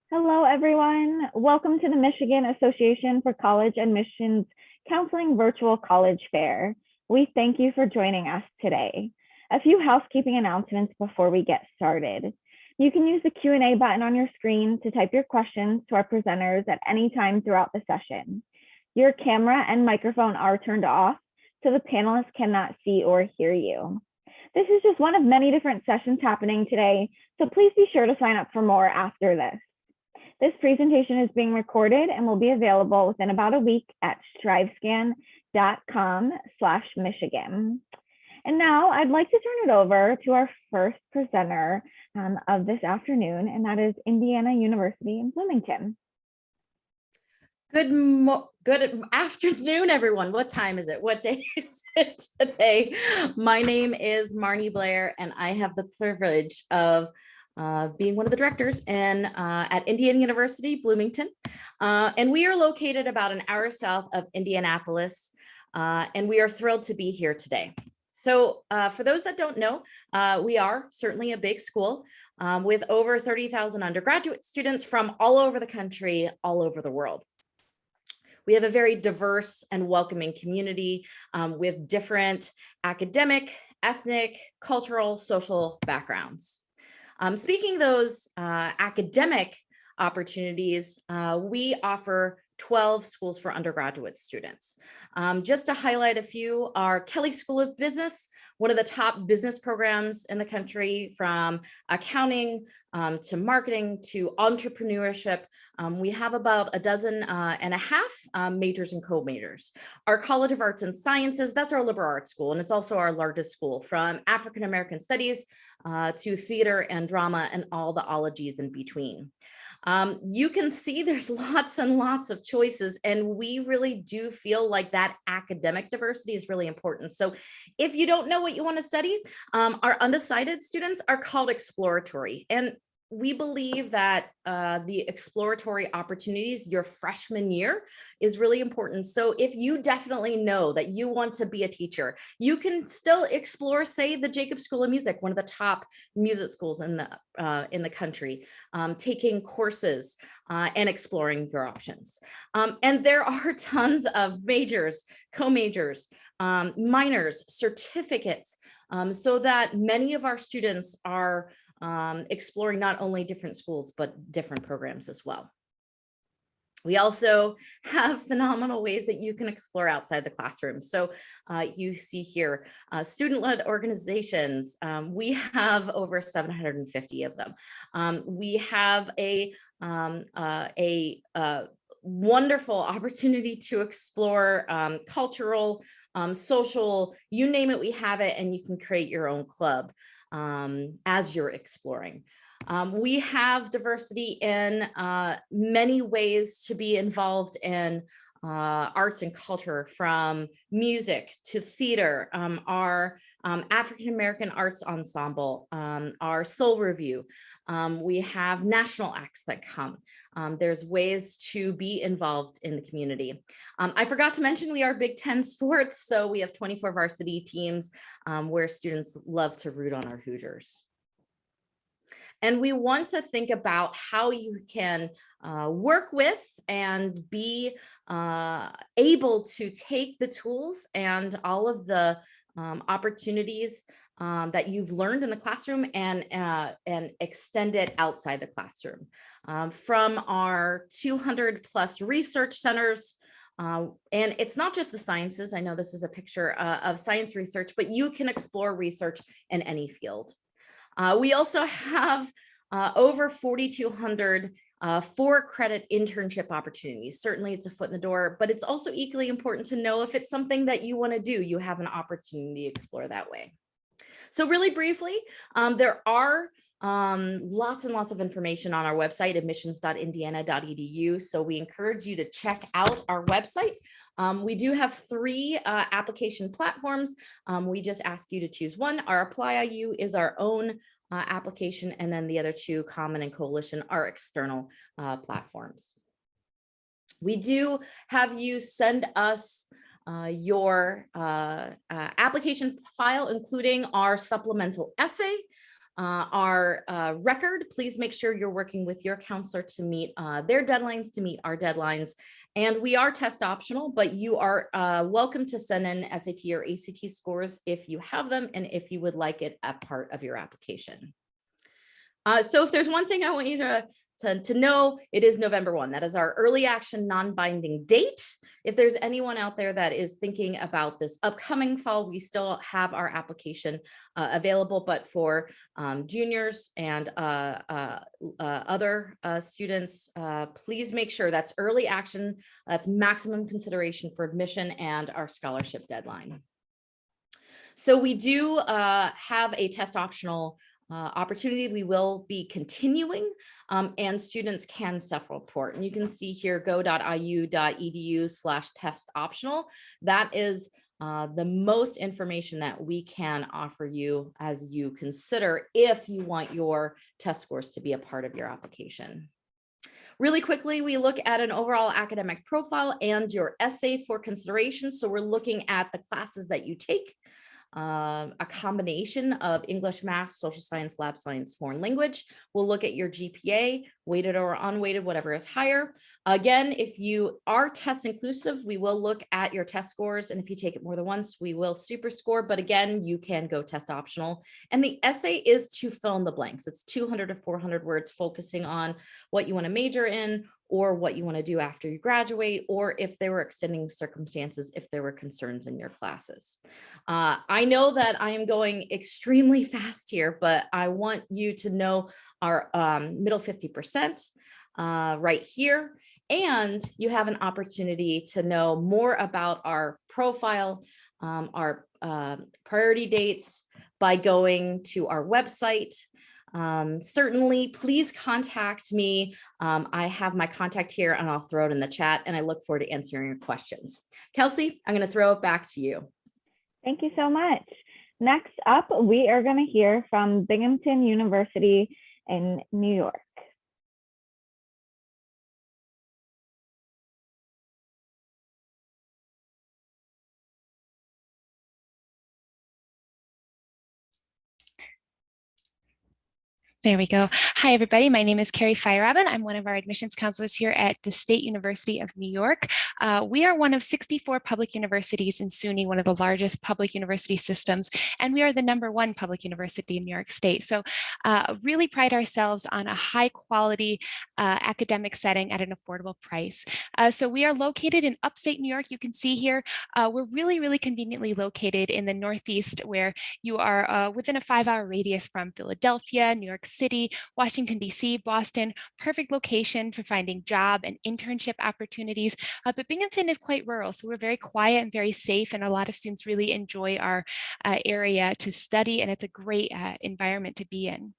Hello, everyone. Welcome to the Michigan Association for College Admissions Counseling Virtual College Fair. We thank you for joining us today. A few housekeeping announcements before we get started. You can use the Q&A button on your screen to type your questions to our presenters at any time throughout the session. Your camera and microphone are turned off, so the panelists cannot see or hear you. This is just one of many different sessions happening today, so please be sure to sign up for more after this. This presentation is being recorded and will be available within about a week at strivescan.com/Michigan. And now I'd like to turn it over to our first presenter of this afternoon, and that is Indiana University in Bloomington. Good afternoon, everyone. What time is it? What day is it today? My name is Marnie Blair, and I have the privilege of being one of the directors at Indiana University, Bloomington. And we are located about an hour south of Indianapolis, and we are thrilled to be here today. So for those that don't know, we are certainly a big school with over 30,000 undergraduate students from all over the country, all over the world. We have a very diverse and welcoming community with different academic, ethnic, cultural, social backgrounds. Speaking of those academic opportunities, we offer 12 schools for undergraduate students. Just to highlight a few, our Kelley School of Business, one of the top business programs in the country, from accounting to marketing to entrepreneurship. We have about a dozen and a half majors and co-majors. Our College of Arts and Sciences, that's our liberal arts school, and it's also our largest school, from African American studies to theater and drama and all the ologies in between. You can see there's lots and lots of choices, and we really do feel like that academic diversity is really important. So if you don't know what you want to study, our undecided students are called exploratory. And we believe that the exploratory opportunities your freshman year is really important. So if you definitely know that you want to be a teacher, you can still explore, say, the Jacobs School of Music, one of the top music schools in the country, taking courses and exploring your options. And there are tons of majors, co-majors, minors, certificates, so that many of our students are exploring not only different schools, but different programs as well. We also have phenomenal ways that you can explore outside the classroom. So you see here, student-led organizations. We have over 750 of them. We have a wonderful opportunity to explore cultural, social, you name it, we have it, and you can create your own club as you're exploring. We have diversity in many ways to be involved in arts and culture, from music to theater, our African American Arts Ensemble, our Soul Review. We have national acts that come. There's ways to be involved in the community. I forgot to mention we are Big Ten sports, so we have 24 varsity teams where students love to root on our Hoosiers. And we want to think about how you can work with and be able to take the tools and all of the opportunities that you've learned in the classroom and extend it outside the classroom. From our 200 plus research centers, and it's not just the sciences. I know this is a picture of science research, but you can explore research in any field. We also have over 4,200 for-credit internship opportunities. Certainly it's a foot in the door, but it's also equally important to know if it's something that you want to do, you have an opportunity to explore that way. So really briefly, there are lots and lots of information on our website, admissions.indiana.edu. So we encourage you to check out our website. We do have 3 application platforms. We just ask you to choose one. Our Apply IU is our own application, and then the other 2, Common and Coalition, are external platforms. We do have you send us your application file, including our supplemental essay, our record, please make sure you're working with your counselor to meet their deadlines, to meet our deadlines. And we are test optional, but you are welcome to send in SAT or ACT scores if you have them and if you would like it a part of your application. So if there's one thing I want you to know, it is November 1. That is our early action non-binding date. If there's anyone out there that is thinking about this upcoming fall, we still have our application available, but for juniors and other students, please make sure that's early action. That's maximum consideration for admission and our scholarship deadline. So we do have a test optional opportunity. We will be continuing and students can self-report. And you can see here go.iu.edu/test optional. That is the most information that we can offer you as you consider if you want your test scores to be a part of your application. Really quickly, we look at an overall academic profile and your essay for consideration. So we're looking at the classes that you take. A combination of English, math, social science, lab science, foreign language. We'll look at your GPA, weighted or unweighted, whatever is higher. Again, if you are test inclusive, we will look at your test scores. And if you take it more than once, we will super score. But again, you can go test optional. And the essay is to fill in the blanks. It's 200 to 400 words focusing on what you want to major in or what you want to do after you graduate, or if there were extenuating circumstances, if there were concerns in your classes. I know that I am going extremely fast here, but I want you to know our middle 50% right here. And you have an opportunity to know more about our profile, our priority dates by going to our website. Certainly, please contact me. I have my contact here and I'll throw it in the chat and I look forward to answering your questions. Kelsey, I'm going to throw it back to you. Thank you so much. Next up, we are going to hear from Binghamton University in New York. There we go. Hi, everybody. My name is Carrie Feierabend. I'm one of our admissions counselors here at the State University of New York. We are one of 64 public universities in SUNY, one of the largest public university systems, and we are the #1 public university in New York State. So really pride ourselves on a high quality academic setting at an affordable price. So we are located in upstate New York. You can see here, we're really conveniently located in the Northeast, where you are within a 5-hour radius from Philadelphia, New York City, Washington, D.C., Boston. Perfect location for finding job and internship opportunities. But Binghamton is quite rural, so we're very quiet and very safe, and a lot of students really enjoy our area to study, and it's a great environment to be in.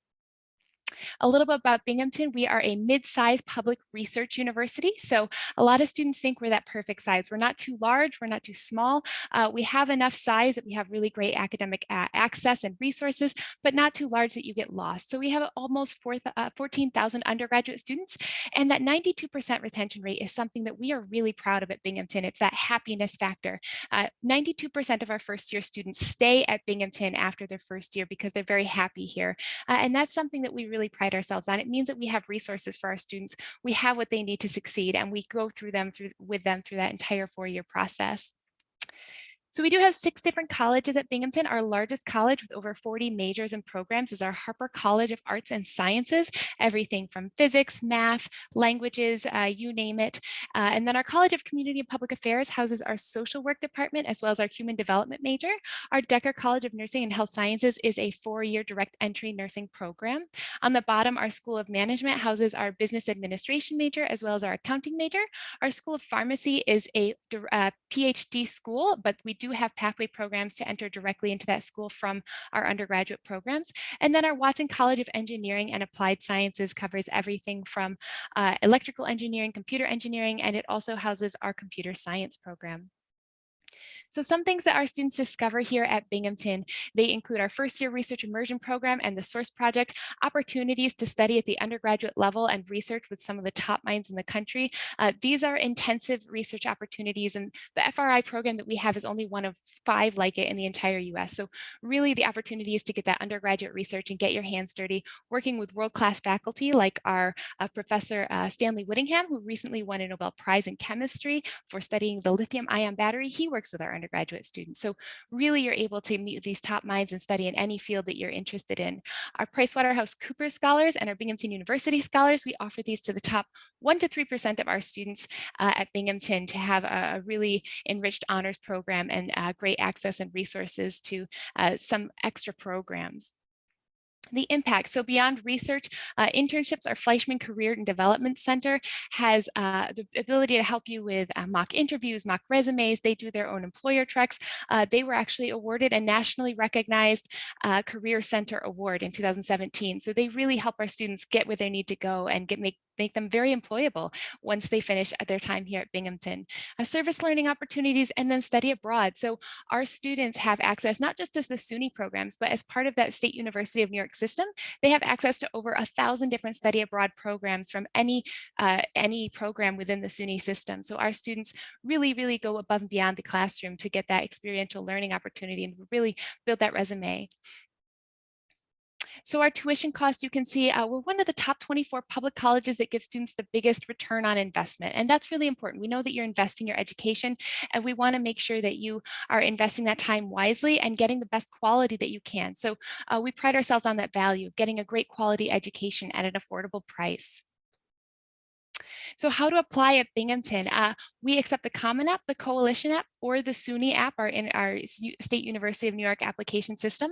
A little bit about Binghamton. We are a mid-sized public research university. So a lot of students think we're that perfect size. We're not too large, we're not too small. We have enough size that we have really great academic access and resources, but not too large that you get lost. So we have almost 14,000 undergraduate students, and that 92% retention rate is something that we are really proud of at Binghamton. It's that happiness factor. 92% of our first-year students stay at Binghamton after their first year because they're very happy here. And that's something that we really pride ourselves on. It means that we have resources for our students. We have what they need to succeed, and we go through them with them through that entire 4-year process. So we do have 6 different colleges at Binghamton. Our largest college with over 40 majors and programs is our Harper College of Arts and Sciences, everything from physics, math, languages, you name it. And then our College of Community and Public Affairs houses our social work department as well as our human development major. Our Decker College of Nursing and Health Sciences is a 4-year direct entry nursing program. On the bottom, our School of Management houses our business administration major as well as our accounting major. Our School of Pharmacy is a PhD school, but we do have pathway programs to enter directly into that school from our undergraduate programs. And then our Watson College of Engineering and Applied Sciences covers everything from electrical engineering, computer engineering, and it also houses our computer science program. So some things that our students discover here at Binghamton, they include our first year research immersion program and the SOURCE project, opportunities to study at the undergraduate level and research with some of the top minds in the country. These are intensive research opportunities, and the FRI program that we have is only one of 5 like it in the entire US. So really the opportunity is to get that undergraduate research and get your hands dirty, working with world-class faculty like our Professor Stanley Whittingham, who recently won a Nobel Prize in chemistry for studying the lithium-ion battery. He works with our undergraduate students. So really you're able to meet with these top minds and study in any field that you're interested in. Our PricewaterhouseCoopers scholars and our Binghamton University scholars, we offer these to the top 1 to 3% of our students at Binghamton to have a really enriched honors program and great access and resources to some extra programs. The impact. So beyond research, internships, our Fleischman Career and Development Center has the ability to help you with mock interviews, mock resumes. They do their own employer treks. They were actually awarded a nationally recognized Career Center Award in 2017. So they really help our students get where they need to go and make them very employable once they finish their time here at Binghamton. Service learning opportunities and then study abroad. So our students have access not just to the SUNY programs, but as part of that State University of New York system, they have access to over 1,000 different study abroad programs from any program within the SUNY system. So our students really go above and beyond the classroom to get that experiential learning opportunity and really build that resume. So our tuition cost, you can see we're one of the top 24 public colleges that give students the biggest return on investment. And that's really important. We know that you're investing your education, and we want to make sure that you are investing that time wisely and getting the best quality that you can. So we pride ourselves on that value of getting a great quality education at an affordable price. So how to apply at Binghamton? We accept the Common App, the Coalition App, or the SUNY app are in our State University of New York application system.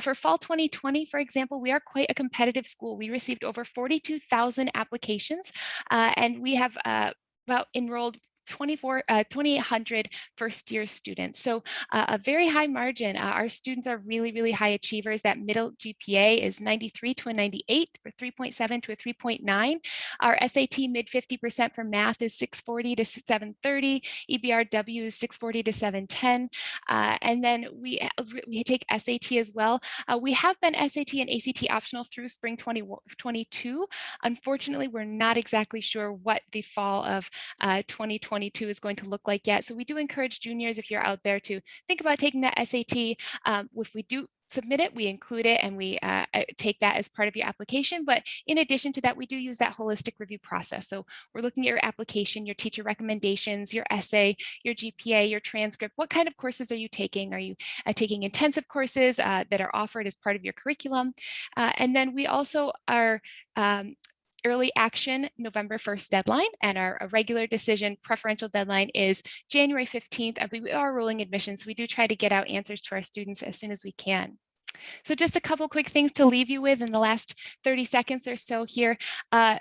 For fall 2020, for example, we are quite a competitive school. We received over 42,000 applications, and we have about enrolled 2,800 first year students. So a very high margin. Our students are really high achievers. That middle GPA is 93 to a 98, or 3.7 to a 3.9. Our SAT mid 50% for math is 640 to 730. EBRW is 640 to 710. And then we take SAT as well. We have been SAT and ACT optional through spring 2022. Unfortunately, we're not exactly sure what the fall of 2022 is going to look like yet. So we do encourage juniors, if you're out there, to think about taking that SAT. If we do submit it, we include it and we take that as part of your application. But in addition to that, we do use that holistic review process. So we're looking at your application, your teacher recommendations, your essay, your GPA, your transcript. What kind of courses are you taking? Are you taking intensive courses that are offered as part of your curriculum? And then we also are early action November 1st deadline, and our regular decision preferential deadline is January 15th. And we are rolling admissions, so we do try to get out answers to our students as soon as we can. So just a couple quick things to leave you with in the last 30 seconds or so here.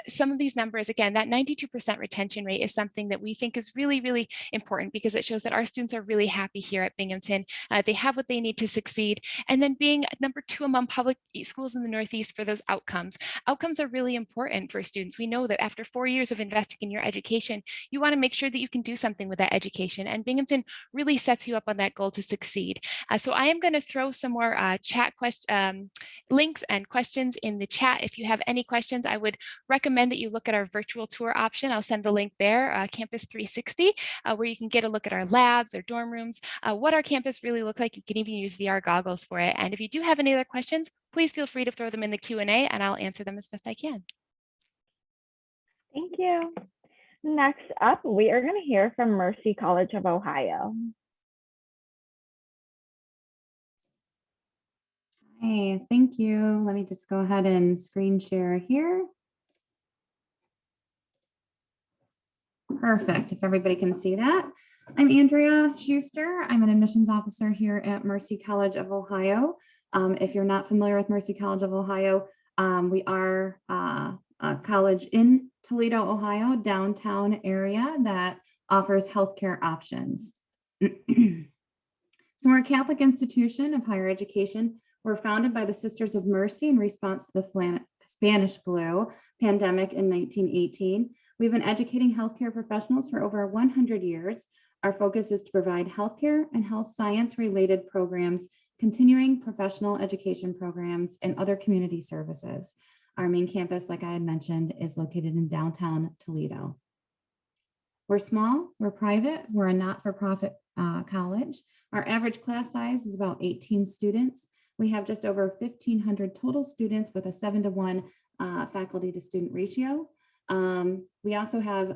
Some of these numbers, again, that 92% retention rate is something that we think is really important because it shows that our students are really happy here at Binghamton. They have what they need to succeed. And then being number 2 among public schools in the Northeast for those outcomes. Outcomes are really important for students. We know that after 4 years of investing in your education, you want to make sure that you can do something with that education. And Binghamton really sets you up on that goal to succeed. So I am going to throw some more chat links and questions in the chat. If you have any questions, I would recommend that you look at our virtual tour option. I'll send the link there, Campus 360, where you can get a look at our labs, our dorm rooms, what our campus really looks like. You can even use VR goggles for it. And if you do have any other questions, please feel free to throw them in the Q&A and I'll answer them as best I can. Thank you. Next up, we are going to hear from Mercy College of Ohio. Hey, thank you. Let me just go ahead and screen share here. Perfect, if everybody can see that. I'm Andrea Schuster. I'm an admissions officer here at Mercy College of Ohio. If you're not familiar with Mercy College of Ohio, we are a college in Toledo, Ohio, downtown area that offers healthcare options. So we're a Catholic institution of higher education. We're founded by the Sisters of Mercy in response to the Spanish flu pandemic in 1918. We've been educating healthcare professionals for over 100 years. Our focus is to provide healthcare and health science related programs, continuing professional education programs, and other community services. Our main campus, like I had mentioned, is located in downtown Toledo. We're small, we're private, we're a not-for-profit college. Our average class size is about 18 students. We have just over 1,500 total students with a 7-to-1 faculty to student ratio. We also have,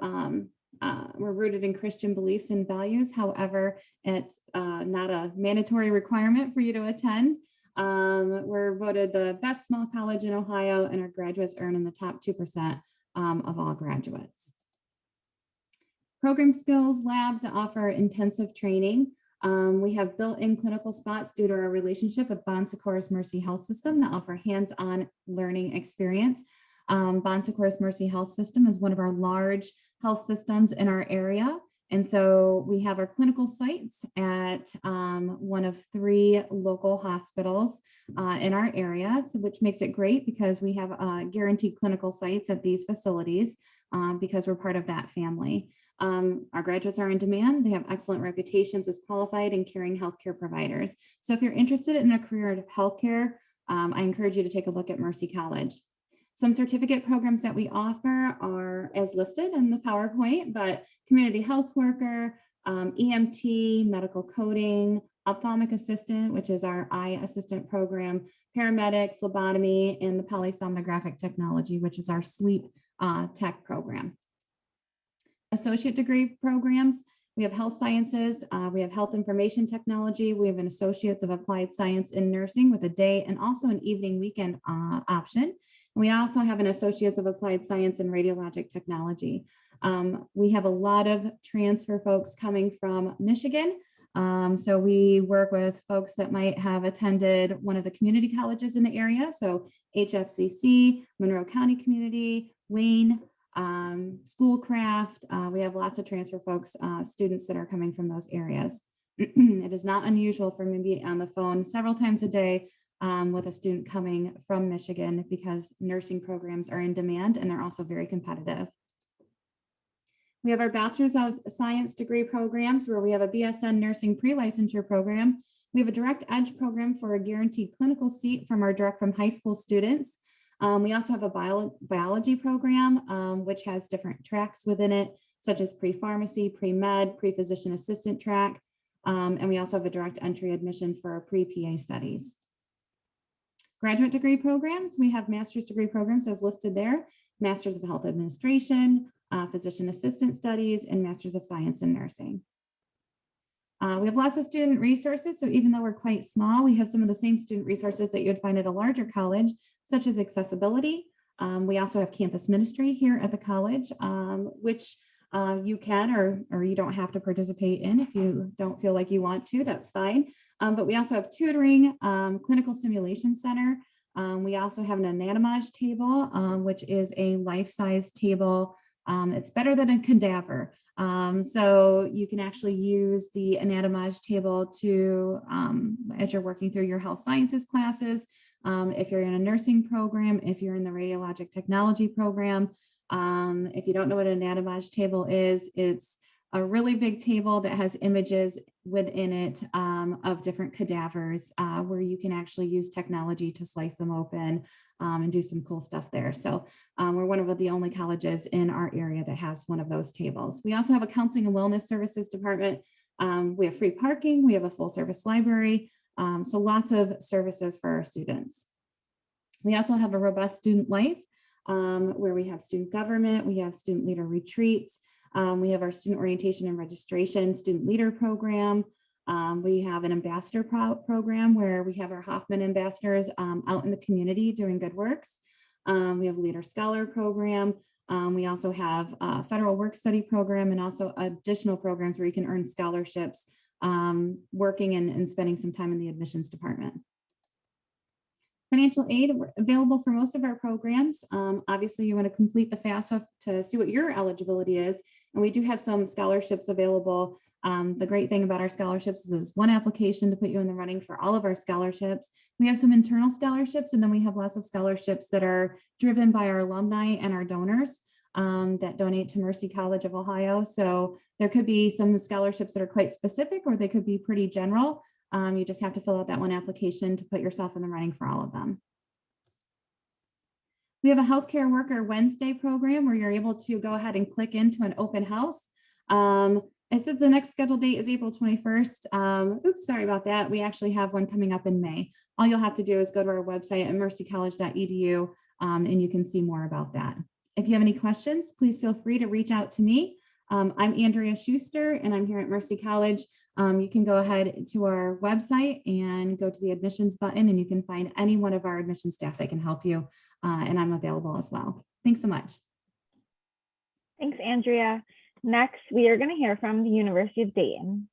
we're rooted in Christian beliefs and values. However, it's not a mandatory requirement for you to attend. We're voted the best small college in Ohio, and our graduates earn in the top 2% of all graduates. Program skills labs that offer intensive training. We have built-in clinical spots due to our relationship with Bon Secours Mercy Health System that offer hands-on learning experience. Bon Secours Mercy Health System is one of our large health systems in our area. And so we have our clinical sites at one of 3 local hospitals in our area, which makes it great because we have guaranteed clinical sites at these facilities because we're part of that family. Our graduates are in demand. They have excellent reputations as qualified and caring healthcare providers. So if you're interested in a career in healthcare, I encourage you to take a look at Mercy College. Some certificate programs that we offer are as listed in the PowerPoint, but community health worker, EMT, medical coding, ophthalmic assistant, which is our eye assistant program, paramedic, phlebotomy, and the polysomnographic technology, which is our sleep tech program. Associate degree programs, we have health sciences, we have health information technology, we have an associates of applied science in nursing with a day and also an evening weekend option. We also have an associates of applied science in radiologic technology. We have a lot of transfer folks coming from Michigan. So we work with folks that might have attended one of the community colleges in the area. So HFCC, Monroe County Community, Wayne, Schoolcraft. We have lots of transfer folks, students that are coming from those areas. It is not unusual for me to be on the phone several times a day with a student coming from Michigan because nursing programs are in demand and they're also very competitive. We have our Bachelor's of Science degree programs where we have a BSN nursing pre-licensure program. We have a direct edge program for a guaranteed clinical seat from our direct from high school students. We also have a biology program, which has different tracks within it, such as pre-pharmacy, pre-med, pre-physician assistant track. And we also have a direct entry admission for pre-PA studies. Graduate degree programs, we have master's degree programs as listed there, Masters of Health Administration, Physician Assistant Studies, and Masters of Science in Nursing. We have lots of student resources, so even though we're quite small, we have some of the same student resources that you would find at a larger college, such as accessibility. We also have campus ministry here at the college, which you can or you don't have to participate in if you don't feel like you want to, that's fine. But we also have tutoring, clinical simulation center. We also have an anatomage table, which is a life-size table. It's better than a cadaver. So you can actually use the anatomage table to, as you're working through your health sciences classes, if you're in a nursing program, if you're in the radiologic technology program. If you don't know what an anatomage table is, it's a really big table that has images within it of different cadavers where you can actually use technology to slice them open and do some cool stuff there. So we're one of the only colleges in our area that has one of those tables. We also have a counseling and wellness services department. We have free parking. We have a full service library. So lots of services for our students. We also have a robust student life where we have student government, we have student leader retreats. We have our student orientation and registration student leader program. We have an ambassador program where we have our Hoffman ambassadors out in the community doing good works. We have a leader scholar program. We also have a federal work study program and also additional programs where you can earn scholarships working and spending some time in the admissions department. Financial aid available for most of our programs. Obviously, you want to complete the FAFSA to see what your eligibility is. And we do have some scholarships available. The great thing about our scholarships is one application to put you in the running for all of our scholarships. We have some internal scholarships, and then we have lots of scholarships that are driven by our alumni and our donors. that donate to Mercy College of Ohio. So there could be some scholarships that are quite specific, or they could be pretty general. You just have to fill out that one application to put yourself in the running for all of them. We have a Healthcare Worker Wednesday program where you're able to go ahead and click into an open house. It says the next scheduled date is April 21st. Oops, sorry about that. We actually have one coming up in May. All you'll have to do is go to our website at mercycollege.edu and you can see more about that. If you have any questions, please feel free to reach out to me. I'm Andrea Schuster and I'm here at Mercy College. You can go ahead to our website and go to the admissions button and you can find any one of our admissions staff that can help you. And I'm available as well. Thanks so much. Thanks, Andrea. Next, we are going to hear from the University of Dayton.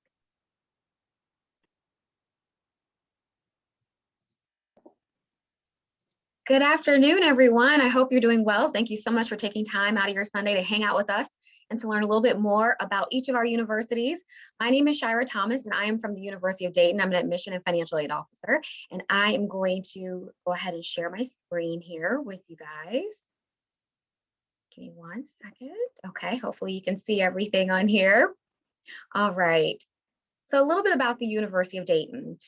Good afternoon, everyone. I hope you're doing well. Thank you so much for taking time out of your Sunday to hang out with us and to learn a little bit more about each of our universities. My name is Shira Thomas, and I am from the University of Dayton. I'm an admission and financial aid officer, and I am going to go ahead and share my screen here with you guys. Give me 1 second. Okay, hopefully you can see everything on here. All right. So a little bit about the University of Dayton.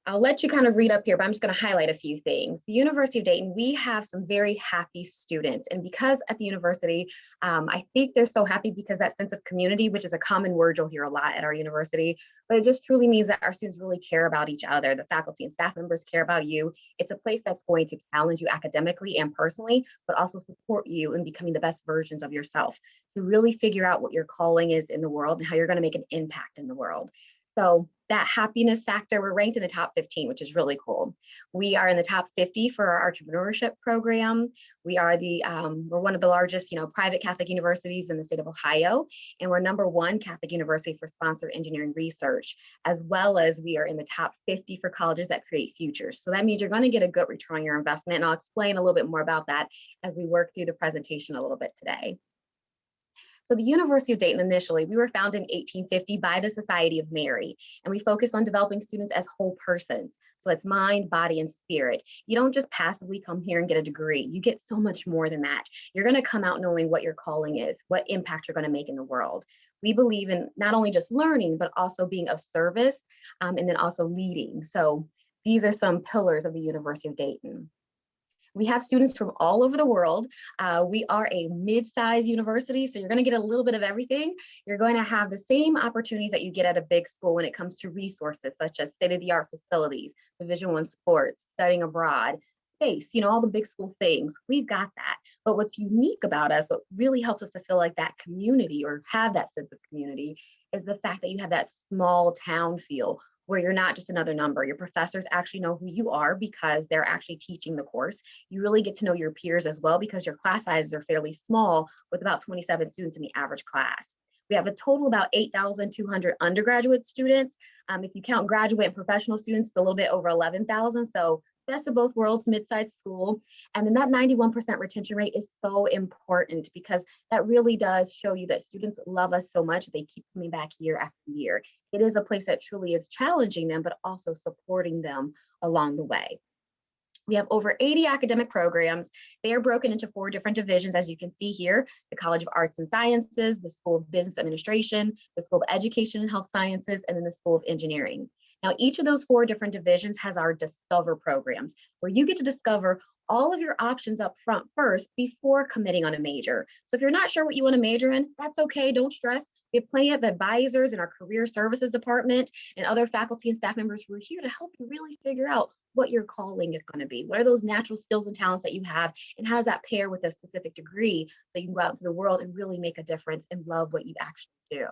I'll let you kind of read up here, but I'm just going to highlight a few things. The University of Dayton, we have some very happy students. And because at the university, I think they're so happy because that sense of community, which is a common word you'll hear a lot at our university, but it just truly means that our students really care about each other. The faculty and staff members care about you. It's a place that's going to challenge you academically and personally, but also support you in becoming the best versions of yourself to really figure out what your calling is in the world and how you're going to make an impact in the world. So that happiness factor, we're ranked in the top 15, which is really cool. We are in the top 50 for our entrepreneurship program. We are we're one of the largest, private Catholic universities in the state of Ohio, and we're #1 Catholic university for sponsored engineering research, as well as we are in the top 50 for colleges that create futures. So that means you're going to get a good return on your investment, and I'll explain a little bit more about that as we work through the presentation a little bit today. So the University of Dayton initially, we were founded in 1850 by the Society of Mary, and we focus on developing students as whole persons. So that's mind, body, and spirit. You don't just passively come here and get a degree. You get so much more than that. You're going to come out knowing what your calling is, what impact you're going to make in the world. We believe in not only just learning, but also being of service, and then also leading. So these are some pillars of the University of Dayton. We have students from all over the world. We are a mid-sized university, so you're going to get a little bit of everything. You're going to have the same opportunities that you get at a big school when it comes to resources, such as state-of-the-art facilities, Division I sports, studying abroad, space, all the big school things. We've got that. But what's unique about us, what really helps us to feel like that community or have that sense of community, is the fact that you have that small town feel, where you're not just another number. Your professors actually know who you are because they're actually teaching the course. You really get to know your peers as well because your class sizes are fairly small with about 27 students in the average class. We have a total of about 8,200 undergraduate students. If you count graduate and professional students, it's a little bit over 11,000. So best of both worlds, mid-sized school. And then that 91% retention rate is so important because that really does show you that students love us so much they keep coming back year after year. It is a place that truly is challenging them, but also supporting them along the way. We have over 80 academic programs. They are broken into 4 different divisions, as you can see here: the College of Arts and Sciences, the School of Business Administration, the School of Education and Health Sciences, and then the School of Engineering. Now, each of those 4 different divisions has our Discover programs, where you get to discover all of your options up front first before committing on a major. So if you're not sure what you want to major in, that's okay, don't stress. We have plenty of advisors in our Career Services Department and other faculty and staff members who are here to help you really figure out what your calling is going to be. What are those natural skills and talents that you have, and how does that pair with a specific degree so you can go out into the world and really make a difference and love what you actually do.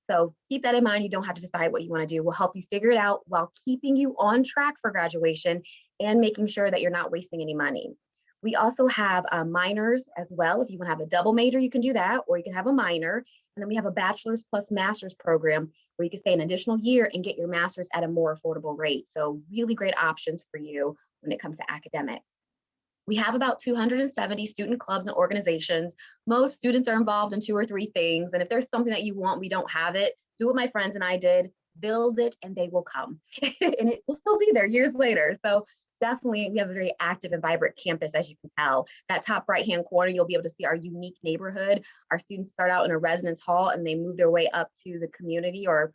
So keep that in mind. You don't have to decide what you want to do. We'll help you figure it out while keeping you on track for graduation and making sure that you're not wasting any money. We also have minors as well. If you want to have a double major, you can do that, or you can have a minor. And then we have a bachelor's plus master's program where you can stay an additional year and get your master's at a more affordable rate. So really great options for you when it comes to academics. We have about 270 student clubs and organizations. Most students are involved in 2 or 3 things. And if there's something that you want, we don't have it, do what my friends and I did, build it and they will come. And it will still be there years later. So definitely, we have a very active and vibrant campus, as you can tell. That top right-hand corner, you'll be able to see our unique neighborhood. Our students start out in a residence hall and they move their way up to the community, or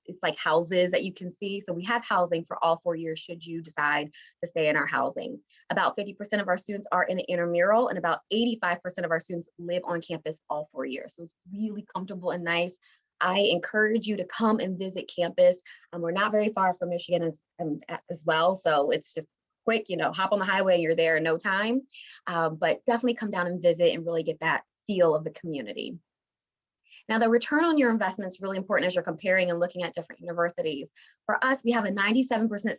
it's like houses that you can see. So we have housing for all 4 years should you decide to stay in our housing. About 50% of our students are in an intramural, and about 85% of our students live on campus all 4 years. So it's really comfortable and nice. I encourage you to come and visit campus. We're not very far from Michigan as well, so it's just quick, hop on the highway, you're there in no time. But definitely come down and visit and really get that feel of the community. Now, the return on your investment is really important as you're comparing and looking at different universities. For us, we have a 97%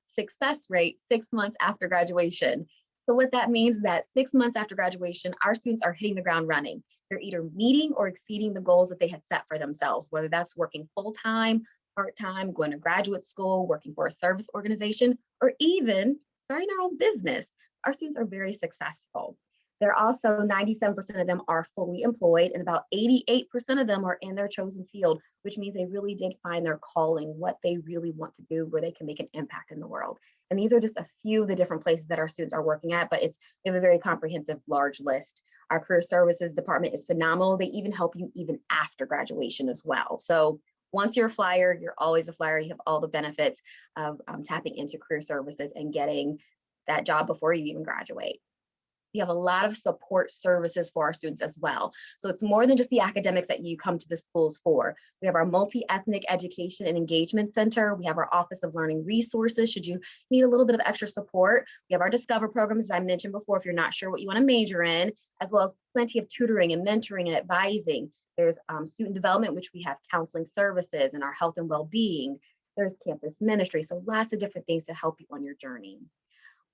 success rate 6 months after graduation. So what that means is that 6 months after graduation, our students are hitting the ground running. They're either meeting or exceeding the goals that they had set for themselves, whether that's working full-time, part-time, going to graduate school, working for a service organization, or even starting their own business. Our students are very successful. They're also 97% of them are fully employed, and about 88% of them are in their chosen field, which means they really did find their calling, what they really want to do, where they can make an impact in the world. And these are just a few of the different places that our students are working at, but we have a very comprehensive, large list. Our career services department is phenomenal. They even help you even after graduation as well. So once you're a flyer, you're always a flyer. You have all the benefits of tapping into career services and getting that job before you even graduate. We have a lot of support services for our students as well. So it's more than just the academics that you come to the schools for. We have our multi-ethnic education and engagement center. We have our Office of Learning Resources should you need a little bit of extra support. We have our Discover programs, as I mentioned before, if you're not sure what you want to major in, as well as plenty of tutoring and mentoring and advising. There's student development, which we have counseling services, and our health and well-being. There's campus ministry. So lots of different things to help you on your journey.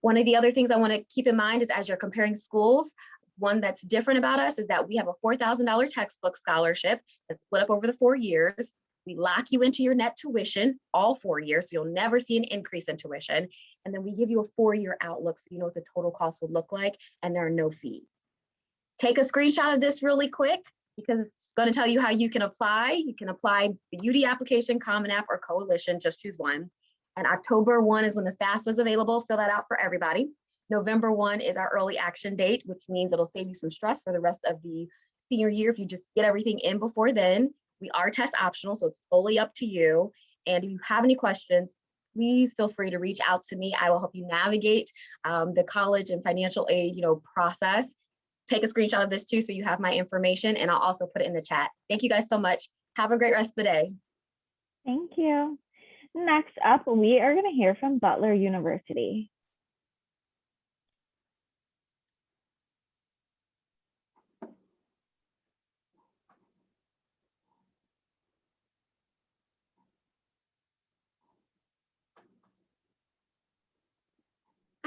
One of the other things I want to keep in mind is as you're comparing schools, one that's different about us is that we have a $4,000 textbook scholarship that's split up over the 4 years. We lock you into your net tuition all 4 years, so you'll never see an increase in tuition. And then we give you a 4-year outlook so you know what the total cost would look like, and there are no fees. Take a screenshot of this really quick because it's going to tell you how you can apply. You can apply the UD application, Common App, or Coalition, just choose one. And October 1 is when the FAFSA is available. Fill that out for everybody. November 1 is our early action date, which means it'll save you some stress for the rest of the senior year if you just get everything in before then. We are test optional, so it's totally up to you. And if you have any questions, please feel free to reach out to me. I will help you navigate the college and financial aid process. Take a screenshot of this too so you have my information, and I'll also put it in the chat. Thank you guys so much. Have a great rest of the day. Thank you. Next up, we are going to hear from Butler University.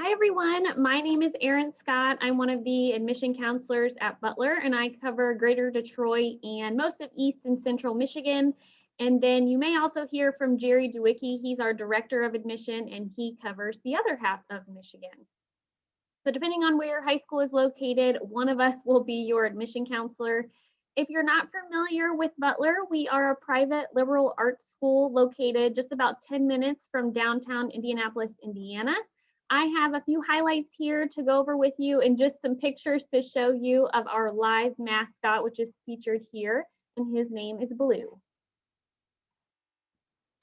Hi everyone, my name is Erin Scott. I'm one of the admission counselors at Butler, and I cover Greater Detroit and most of East and Central Michigan. And then you may also hear from Jerry Dewicki. He's our director of admission, and he covers the other half of Michigan. So depending on where your high school is located, one of us will be your admission counselor. If you're not familiar with Butler, we are a private liberal arts school located just about 10 minutes from downtown Indianapolis, Indiana. I have a few highlights here to go over with you and just some pictures to show you of our live mascot, which is featured here, and his name is Blue.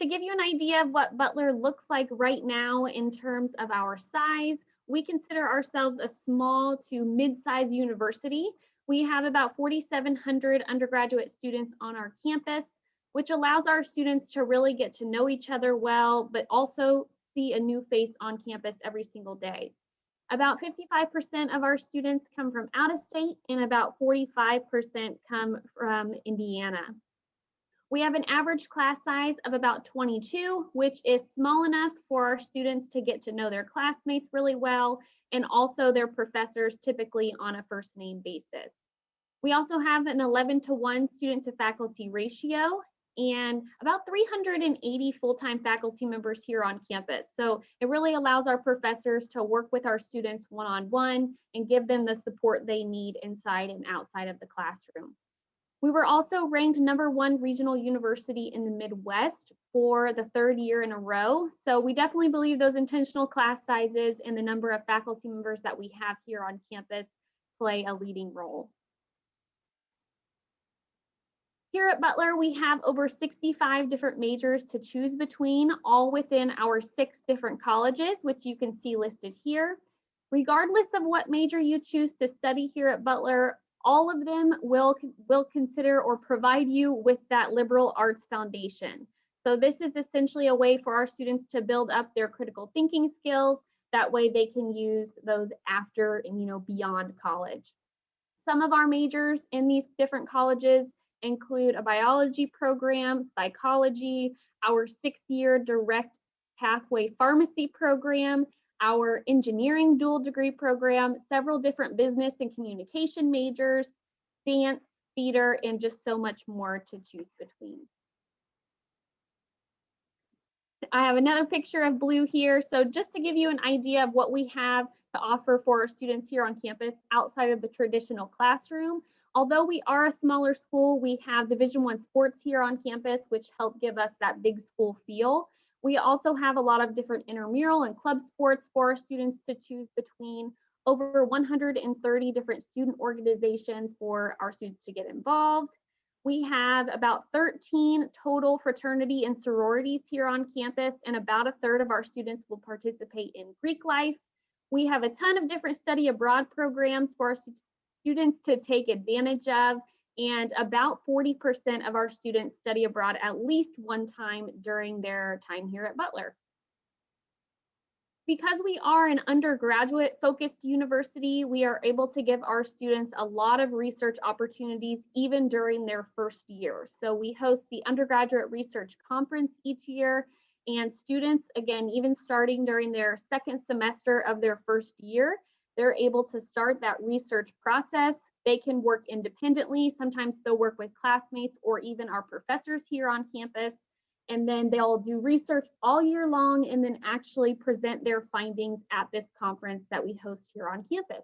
To give you an idea of what Butler looks like right now in terms of our size, we consider ourselves a small to mid-sized university. We have about 4,700 undergraduate students on our campus, which allows our students to really get to know each other well, but also see a new face on campus every single day. About 55% of our students come from out of state, and about 45% come from Indiana. We have an average class size of about 22, which is small enough for our students to get to know their classmates really well, and also their professors typically on a first name basis. We also have an 11-to-1 student to faculty ratio and about 380 full-time faculty members here on campus. So it really allows our professors to work with our students one-on-one and give them the support they need inside and outside of the classroom. We were also ranked #1 regional university in the Midwest for the third year in a row. So we definitely believe those intentional class sizes and the number of faculty members that we have here on campus play a leading role. Here at Butler, we have over 65 different majors to choose between, all within our 6 different colleges, which you can see listed here. Regardless of what major you choose to study here at Butler, all of them will consider or provide you with that liberal arts foundation. So this is essentially a way for our students to build up their critical thinking skills. That way they can use those after and beyond college. Some of our majors in these different colleges include a biology program, psychology, our 6-year direct pathway pharmacy program, our engineering dual degree program, several different business and communication majors, dance, theater, and just so much more to choose between. I have another picture of Blue here. So just to give you an idea of what we have to offer for our students here on campus outside of the traditional classroom. Although we are a smaller school, we have Division I sports here on campus, which help give us that big school feel. We also have a lot of different intramural and club sports for our students to choose between, over 130 different student organizations for our students to get involved. We have about 13 total fraternity and sororities here on campus, and about a third of our students will participate in Greek life. We have a ton of different study abroad programs for our students to take advantage of, and about 40% of our students study abroad at least one time during their time here at Butler. Because we are an undergraduate focused university, we are able to give our students a lot of research opportunities even during their first year. So we host the Undergraduate Research Conference each year, and students, again, even starting during their second semester of their first year, they're able to start that research process. They can work independently. Sometimes they'll work with classmates or even our professors here on campus. And then they'll do research all year long and then actually present their findings at this conference that we host here on campus.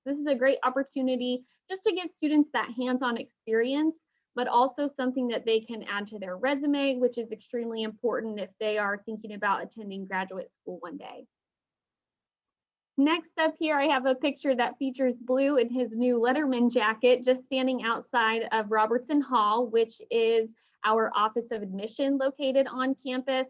This is a great opportunity just to give students that hands-on experience, but also something that they can add to their resume, which is extremely important if they are thinking about attending graduate school one day. Next up here, I have a picture that features Blue in his new Letterman jacket, just standing outside of Robertson Hall, which is our Office of Admission located on campus.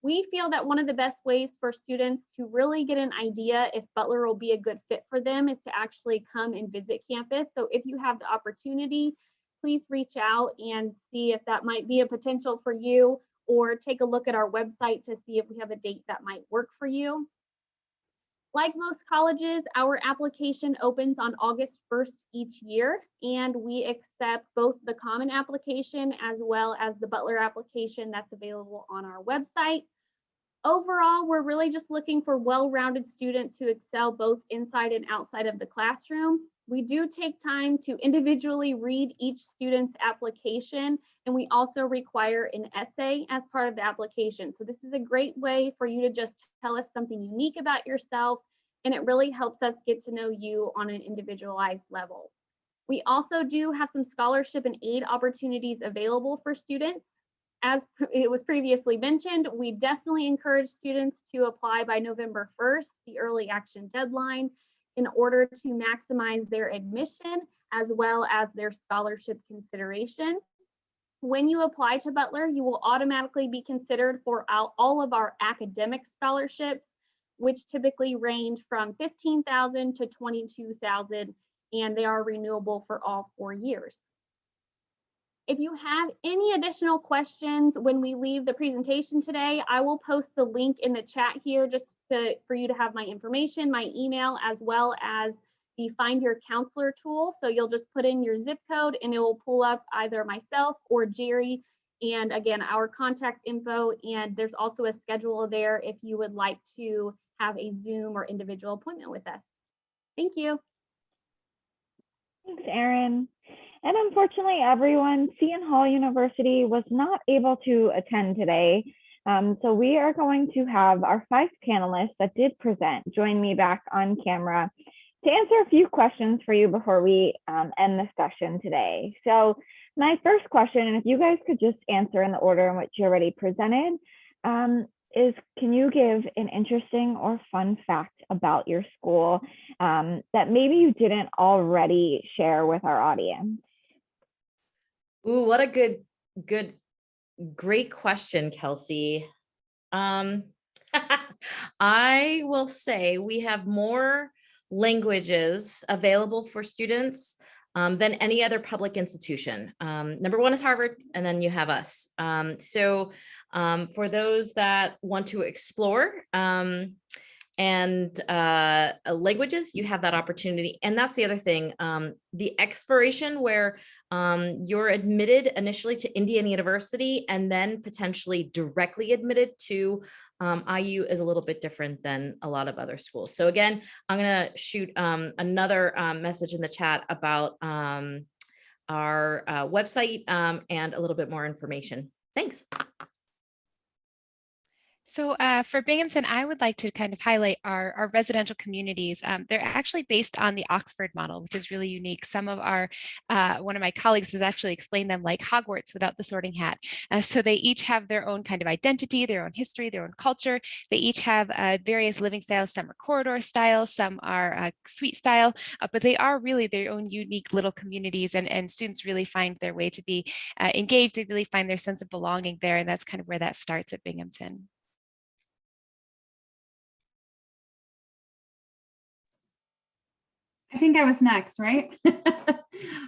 We feel that one of the best ways for students to really get an idea if Butler will be a good fit for them is to actually come and visit campus. So if you have the opportunity, please reach out and see if that might be a potential for you, or take a look at our website to see if we have a date that might work for you. Like most colleges, our application opens on August 1st each year, and we accept both the common application as well as the Butler application that's available on our website. Overall, we're really just looking for well-rounded students who excel both inside and outside of the classroom. We do take time to individually read each student's application, and we also require an essay as part of the application. So this is a great way for you to just tell us something unique about yourself, and it really helps us get to know you on an individualized level. We also do have some scholarship and aid opportunities available for students. As it was previously mentioned, we definitely encourage students to apply by November 1st, the early action deadline, in order to maximize their admission as well as their scholarship consideration. When you apply to Butler, you will automatically be considered for all of our academic scholarships, which typically range from $15,000 to $22,000, and they are renewable for all 4 years. If you have any additional questions when we leave the presentation today, I will post the link in the chat here just for you to have my information, my email, as well as the Find Your Counselor tool. So you'll just put in your zip code and it will pull up either myself or Jerry, and again, our contact info. And there's also a schedule there if you would like to have a Zoom or individual appointment with us. Thank you. Thanks, Erin. And unfortunately, everyone, Seton Hall University was not able to attend today. So we are going to have our 5 panelists that did present join me back on camera to answer a few questions for you before we end the session today. So my first question, and if you guys could just answer in the order in which you already presented, is can you give an interesting or fun fact about your school that maybe you didn't already share with our audience? Ooh, what a great question, Kelsey. I will say we have more languages available for students than any other public institution. Number one is Harvard, and then you have us. So for those that want to explore and languages, you have that opportunity. And that's the other thing, the exploration where you're admitted initially to Indiana University and then potentially directly admitted to IU is a little bit different than a lot of other schools. So again, I'm gonna shoot another message in the chat about our website and a little bit more information. Thanks. So for Binghamton, I would like to kind of highlight our residential communities. They're actually based on the Oxford model, which is really unique. Some of our, one of my colleagues has actually explained them like Hogwarts without the sorting hat. So they each have their own kind of identity, their own history, their own culture. They each have various living styles. Some are corridor style, some are suite style, but they are really their own unique little communities, and students really find their way to be engaged. They really find their sense of belonging there, and that's kind of where that starts at Binghamton. I think I was next, right?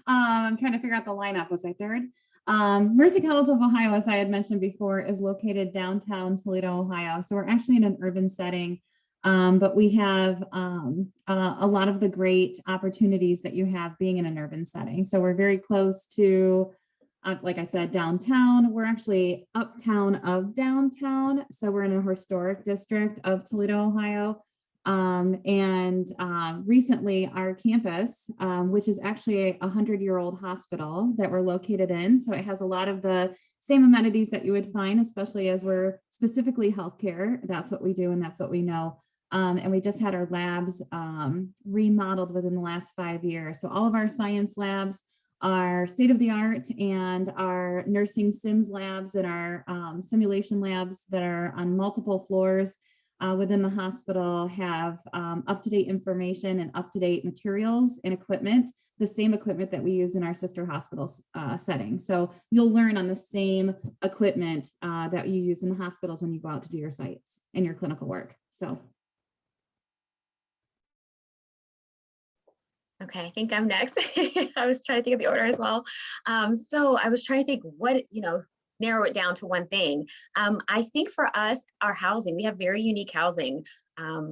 I'm trying to figure out the lineup. Was I third? Mercy College of Ohio, as I had mentioned before, is located downtown Toledo, Ohio. So we're actually in an urban setting, but we have a lot of the great opportunities that you have being in an urban setting. So we're very close to, like I said, downtown. We're actually uptown of downtown. So we're in a historic district of Toledo, Ohio. Recently our campus, which is actually a 100-year-old hospital that we're located in. So it has a lot of the same amenities that you would find, especially as we're specifically healthcare. That's what we do and that's what we know. And we just had our labs remodeled within the last 5 years. So all of our science labs are state of the art, and our nursing sims labs and our simulation labs that are on multiple floors within the hospital have up-to-date information and up-to-date materials and equipment, the same equipment that we use in our sister hospitals setting. So you'll learn on the same equipment that you use in the hospitals when you go out to do your sites and your clinical work. So. Okay, I think I'm next. I was trying to think of the order as well. So I was trying to think what, narrow it down to one thing. I think for us, our housing, we have very unique housing.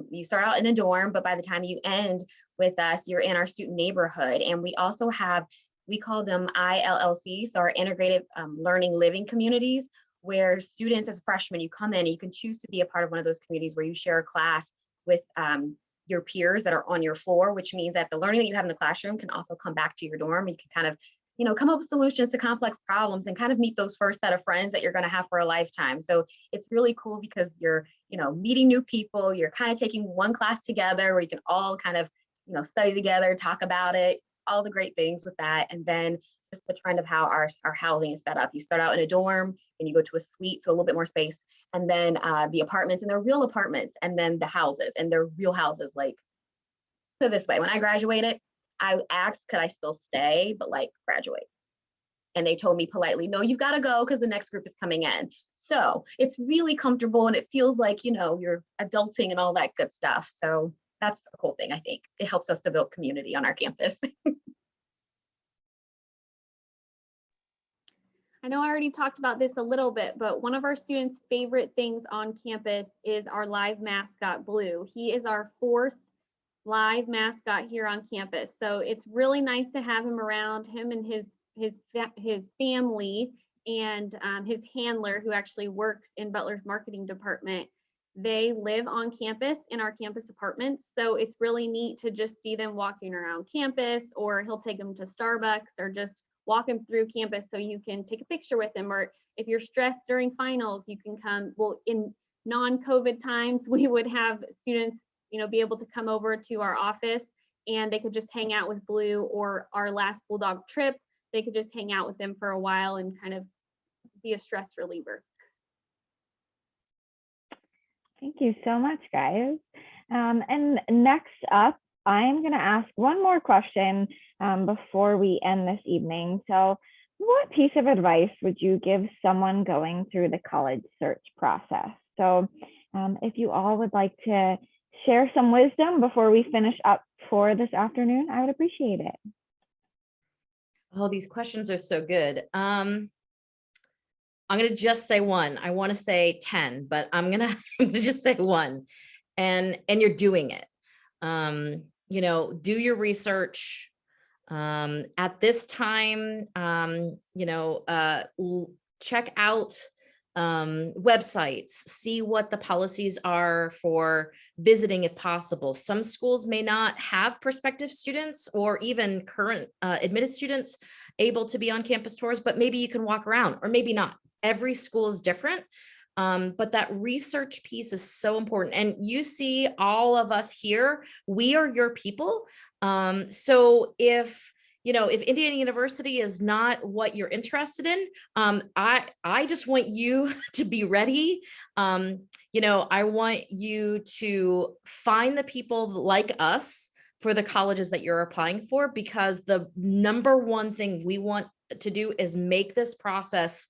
You start out in a dorm, but by the time you end with us, you're in our student neighborhood. And we also have, we call them ILLC, so our integrated learning living communities, where students as freshmen, you come in and you can choose to be a part of one of those communities where you share a class with your peers that are on your floor, which means that the learning that you have in the classroom can also come back to your dorm. You can kind of come up with solutions to complex problems and kind of meet those first set of friends that you're going to have for a lifetime. So it's really cool because you're, meeting new people. You're kind of taking one class together where you can all kind of, study together, talk about it, all the great things with that. And then just the trend of how our housing is set up. You start out in a dorm and you go to a suite, so a little bit more space. And then the apartments, and they're real apartments, and then the houses, and they're real houses. Like, put it this way, when I graduated, I asked, could I still stay, but graduate? And they told me politely, no, you've got to go because the next group is coming in. So it's really comfortable and it feels like, you're adulting and all that good stuff. So that's a cool thing, I think. It helps us to build community on our campus. I know I already talked about this a little bit, but one of our students' favorite things on campus is our live mascot, Blue. He is our 4th live mascot here on campus. So it's really nice to have him around, him and his family and his handler, who actually works in Butler's marketing department. They live on campus in our campus apartments. So it's really neat to just see them walking around campus, or he'll take them to Starbucks or just walk them through campus so you can take a picture with them. Or if you're stressed during finals, you can come. Well, in non-COVID times, we would have students be able to come over to our office and they could just hang out with Blue, or our last Bulldog trip, they could just hang out with them for a while and kind of be a stress reliever. Thank you so much, guys. And next up, I'm going to ask one more question before we end this evening. So what piece of advice would you give someone going through the college search process? So if you all would like to share some wisdom before we finish up for this afternoon, I would appreciate it. Oh, these questions are so good. I'm going to just say one. I want to say 10, but I'm going to just say one. And you're doing it. You know, do your research. At this time, you know, check out websites, see what the policies are for visiting if possible. Some schools may not have prospective students or even current admitted students able to be on campus tours, but maybe you can walk around, or maybe not. Every school is different. But that research piece is so important. And you see all of us here, we are your people. So if, you know, if Indiana University is not what you're interested in, I just want you to be ready. You know, I want you to find the people like us for the colleges that you're applying for, because the number one thing we want to do is make this process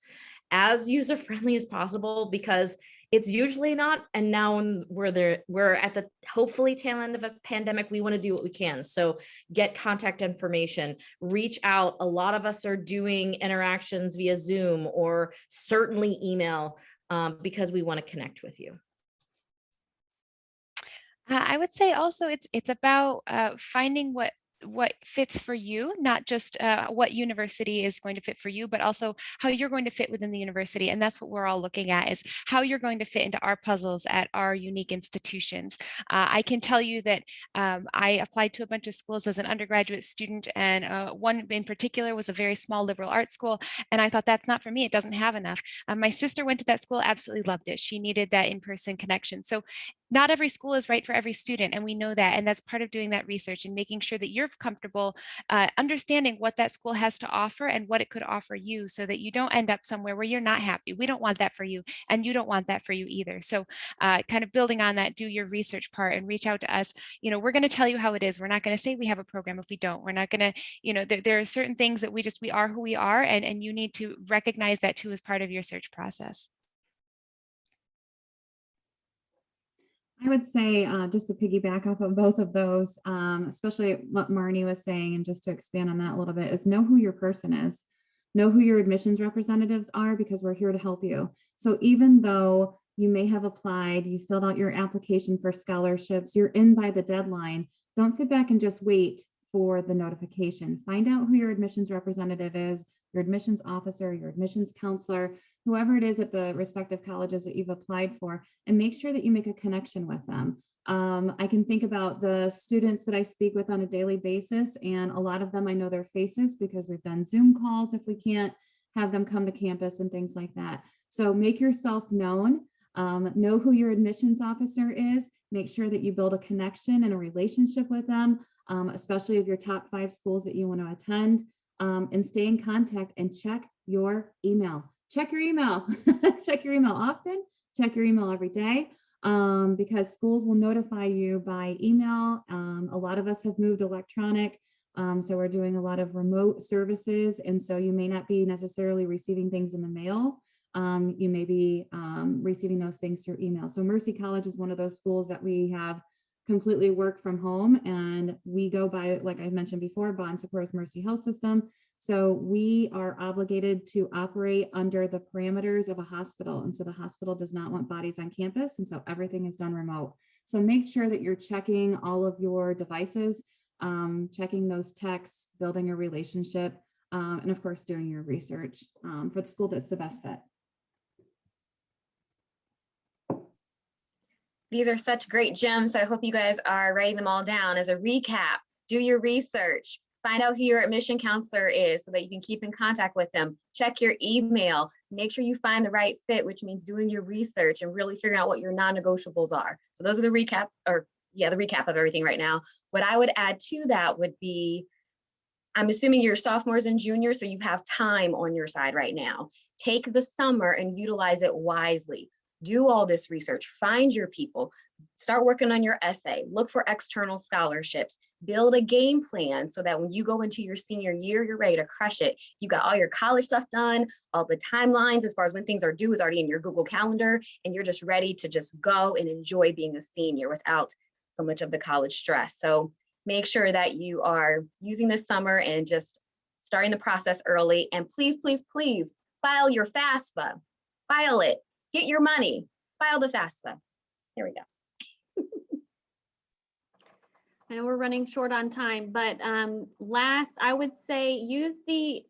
as user-friendly as possible, because it's usually not. And now we're at the hopefully tail end of a pandemic. We want to do what we can. So get contact information, reach out. A lot of us are doing interactions via Zoom or certainly email, because we want to connect with you. I would say also it's about finding what fits for you, not just what university is going to fit for you, but also how you're going to fit within the university. And that's what we're all looking at, is how you're going to fit into our puzzles at our unique institutions. I can tell you that I applied to a bunch of schools as an undergraduate student, and one in particular was a very small liberal arts school. And I thought, that's not for me. It doesn't have enough. My sister went to that school, absolutely loved it. She needed that in-person connection. So not every school is right for every student, and we know that. And that's part of doing that research and making sure that you're comfortable understanding what that school has to offer and what it could offer you, so that you don't end up somewhere where you're not happy. We don't want that for you, and you don't want that for you either. So kind of building on that, do your research part and reach out to us. You know, we're going to tell you how it is. We're not going to say we have a program if we don't. We're not going to, you know, there are certain things that we are who we are, and you need to recognize that too as part of your search process. I would say, just to piggyback off of both of those, especially what Marnie was saying, and just to expand on that a little bit, is know who your person is. Know who your admissions representatives are, because we're here to help you. So even though you may have applied, you filled out your application for scholarships, you're in by the deadline, don't sit back and just wait for the notification. Find out who your admissions representative is, your admissions officer, your admissions counselor, whoever it is at the respective colleges that you've applied for, and make sure that you make a connection with them. I can think about the students that I speak with on a daily basis, and a lot of them I know their faces because we've done Zoom calls if we can't have them come to campus and things like that. So make yourself known, know who your admissions officer is, make sure that you build a connection and a relationship with them, especially of your top 5 schools that you want to attend, and stay in contact and check your email. Check your email. Check your email often. Check your email every day, because schools will notify you by email. A lot of us have moved electronic, so we're doing a lot of remote services, and so you may not be necessarily receiving things in the mail. You may be receiving those things through email. So Mercy College is one of those schools that we have completely work from home, and we go by, like I mentioned before, Bon Secours Mercy Health System. So we are obligated to operate under the parameters of a hospital. And so the hospital does not want bodies on campus. And so everything is done remote. So make sure that you're checking all of your devices, checking those texts, building a relationship, and of course, doing your research for the school that's the best fit. These are such great gems. So I hope you guys are writing them all down. As a recap, do your research, find out who your admission counselor is so that you can keep in contact with them. Check your email, make sure you find the right fit, which means doing your research and really figuring out what your non-negotiables are. So those are the recap, or the recap of everything right now. What I would add to that would be, I'm assuming you're sophomores and juniors, so you have time on your side right now. Take the summer and utilize it wisely. Do all this research, find your people, start working on your essay, look for external scholarships, build a game plan so that when you go into your senior year, you're ready to crush it. You got all your college stuff done, all the timelines as far as when things are due is already in your Google Calendar, and you're just ready to just go and enjoy being a senior without so much of the college stress. So make sure that you are using this summer and just starting the process early. And please, please, please file your FAFSA. File it. Get your money. File the FAFSA. There we go. I know we're running short on time, but last, I would say use the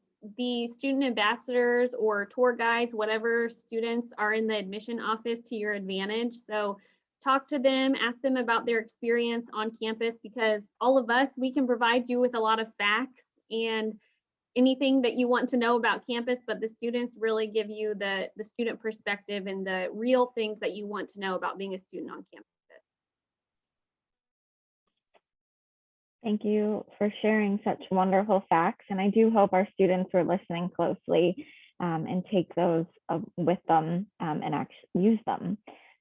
student ambassadors or tour guides, whatever students are in the admission office to your advantage. So talk to them, ask them about their experience on campus, because all of us, we can provide you with a lot of facts and anything that you want to know about campus, but the students really give you the student perspective and the real things that you want to know about being a student on campus. Thank you for sharing such wonderful facts. And I do hope our students were listening closely and take those with them and actually use them.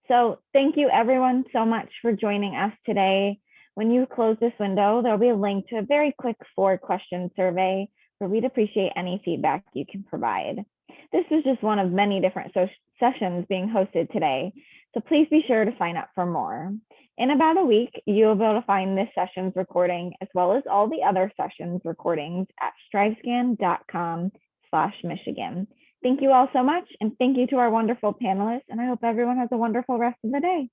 So thank you everyone so much for joining us today. When you close this window, there'll be a link to a very quick 4-question survey where we'd appreciate any feedback you can provide. This is just one of many different sessions being hosted today, so please be sure to sign up for more. In about a week, you'll be able to find this session's recording as well as all the other sessions recordings at strivescan.com/Michigan. Thank you all so much, and thank you to our wonderful panelists, and I hope everyone has a wonderful rest of the day.